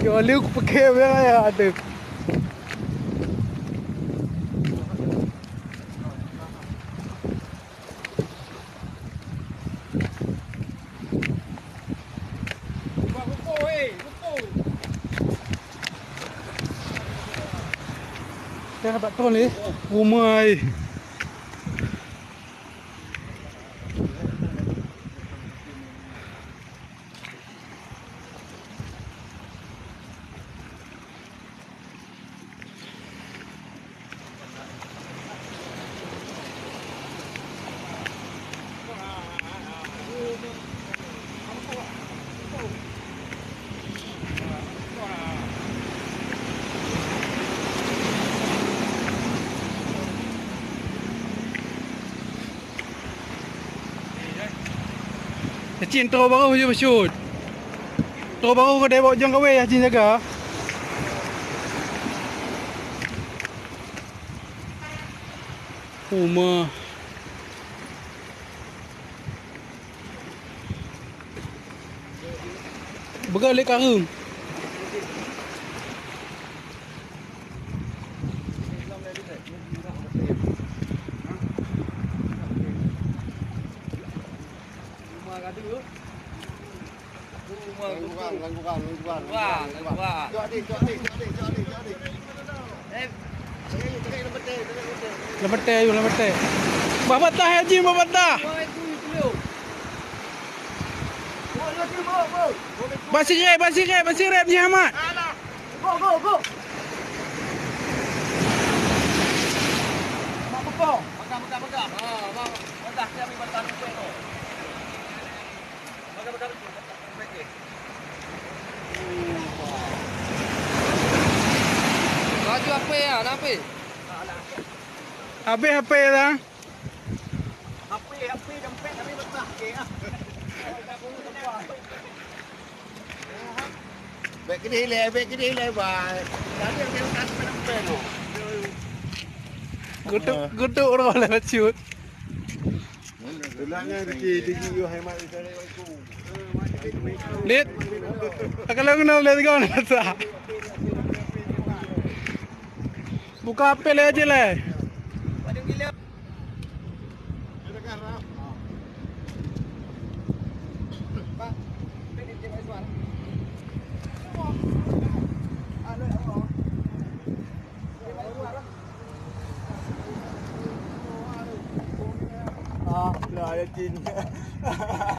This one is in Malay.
Vô lưu kia với được. Đây bạn con đi. Ô mời. Chin tro baru je bersyut. Tro baru ke dia bawa jang kawe ya Chin jaga. Uma. Bergalek karung. Lemet. Babatah Haji, babatah. Basi rep ni Ahmad. Go. Mak pokok. Pegang. Dah dia ambil batang tu. Pegang. Laju apa ya? Apa? HP dah. HP dompet tapi betah ke ah. Baik kini le bah. Tadi yang kat dompet tu. Gutuk orang lewat shoot. Tulangnya tinggi yo hemat dari aku. Lihat. Kalau kenal lihat kau nak sah. Buka HP le aja le. Lah ya Chin.